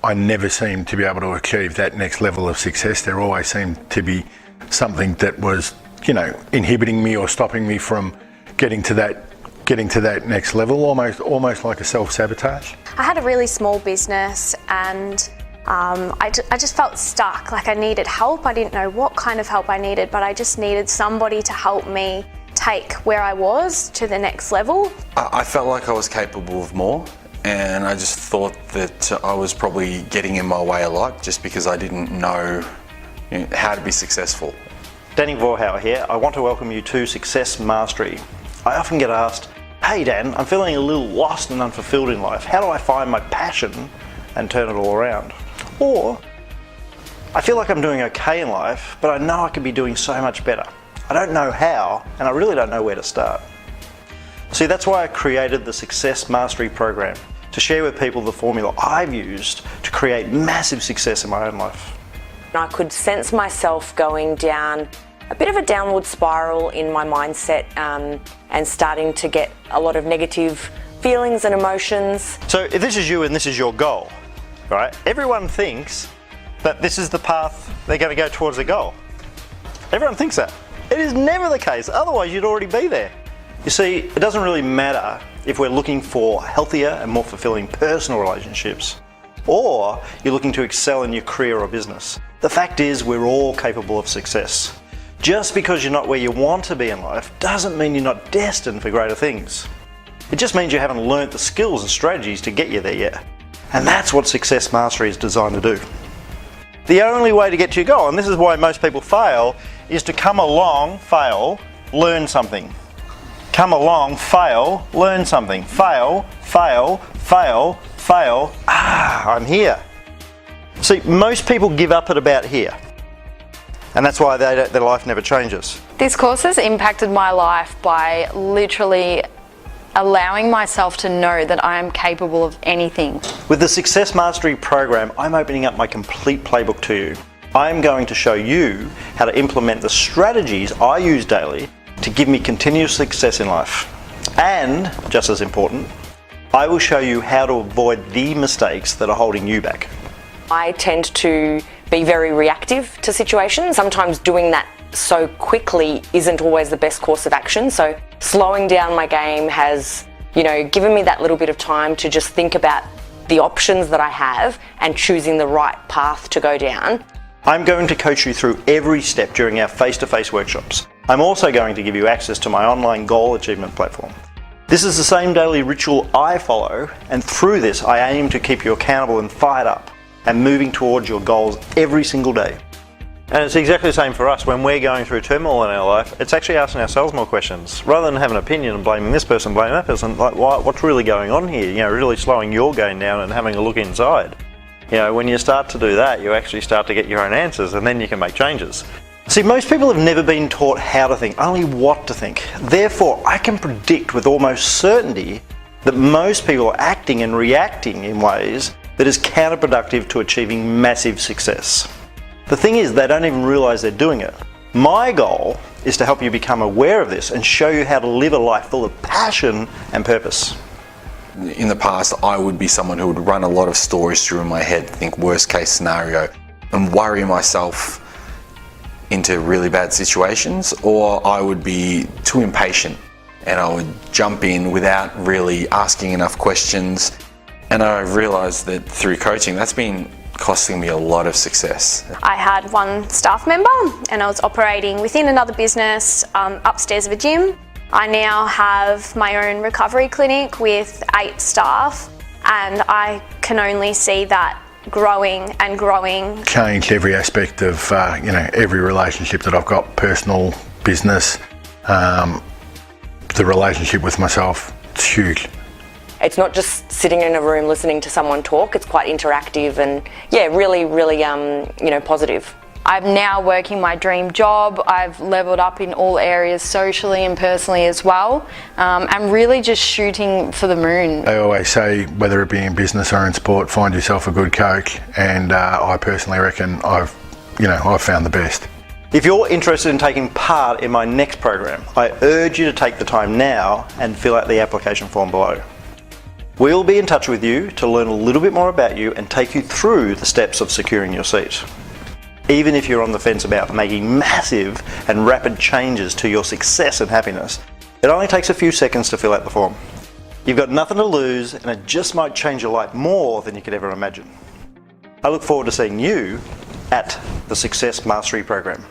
I never seemed to be able to achieve that next level of success. There always seemed to be something that was, inhibiting me or stopping me from getting to that next level, almost like a self-sabotage. I had a really small business and I just felt stuck, like I needed help. I didn't know what kind of help I needed, but I just needed somebody to help me take where I was to the next level. I felt like I was capable of more, and I just thought that I was probably getting in my way a lot just because I didn't know how to be successful. Danny Vorhauer here. I want to welcome you to Success Mastery. I often get asked, hey Dan, I'm feeling a little lost and unfulfilled in life. How do I find my passion and turn it all around? Or, I feel like I'm doing okay in life, but I know I could be doing so much better. I don't know how, and I really don't know where to start. See, that's why I created the Success Mastery program, to share with people the formula I've used to create massive success in my own life. I could sense myself going down a bit of a downward spiral in my mindset and starting to get a lot of negative feelings and emotions. So if this is you and this is your goal, right? Everyone thinks that this is the path they're going to go towards the goal. Everyone thinks that. It is never the case, otherwise you'd already be there. You see, it doesn't really matter if we're looking for healthier and more fulfilling personal relationships, or you're looking to excel in your career or business. The fact is, we're all capable of success. Just because you're not where you want to be in life doesn't mean you're not destined for greater things. It just means you haven't learnt the skills and strategies to get you there yet. And that's what Success Mastery is designed to do. The only way to get to your goal, and this is why most people fail, is to come along, fail, learn something. Come along, fail, learn something. Fail, fail, fail, fail. I'm here. See, most people give up at about here. And that's why their life never changes. This course has impacted my life by literally allowing myself to know that I am capable of anything. With the Success Mastery program, I'm opening up my complete playbook to you. I'm going to show you how to implement the strategies I use daily to give me continuous success in life. And, just as important, I will show you how to avoid the mistakes that are holding you back. I tend to be very reactive to situations. Sometimes doing that so quickly isn't always the best course of action. So slowing down my game has, given me that little bit of time to just think about the options that I have and choosing the right path to go down. I'm going to coach you through every step during our face-to-face workshops. I'm also going to give you access to my online goal achievement platform. This is the same daily ritual I follow, and through this I aim to keep you accountable and fired up and moving towards your goals every single day. And it's exactly the same for us when we're going through turmoil in our life. It's actually asking ourselves more questions. Rather than having an opinion and blaming this person, blaming that person, like what's really going on here? Really slowing your game down and having a look inside. When you start to do that, you actually start to get your own answers, and then you can make changes. See, most people have never been taught how to think, only what to think. Therefore, I can predict with almost certainty that most people are acting and reacting in ways that is counterproductive to achieving massive success. The thing is, they don't even realize they're doing it. My goal is to help you become aware of this and show you how to live a life full of passion and purpose. In the past, I would be someone who would run a lot of stories through my head, think worst case scenario, and worry myself into really bad situations, or I would be too impatient and I would jump in without really asking enough questions. And I realized that through coaching, that's been costing me a lot of success. I had one staff member and I was operating within another business upstairs of a gym. I now have my own recovery clinic with 8 staff, and I can only see that growing and growing. Changed every aspect of every relationship that I've got, personal, business, the relationship with myself. It's huge. It's not just sitting in a room listening to someone talk. It's quite interactive and really positive. I'm now working my dream job. I've leveled up in all areas, socially and personally as well. I'm really just shooting for the moon. I always say, whether it be in business or in sport, find yourself a good coach, and I personally reckon I've found the best. If you're interested in taking part in my next program, I urge you to take the time now and fill out the application form below. We'll be in touch with you to learn a little bit more about you and take you through the steps of securing your seat. Even if you're on the fence about making massive and rapid changes to your success and happiness, it only takes a few seconds to fill out the form. You've got nothing to lose, and it just might change your life more than you could ever imagine. I look forward to seeing you at the Success Mastery Program.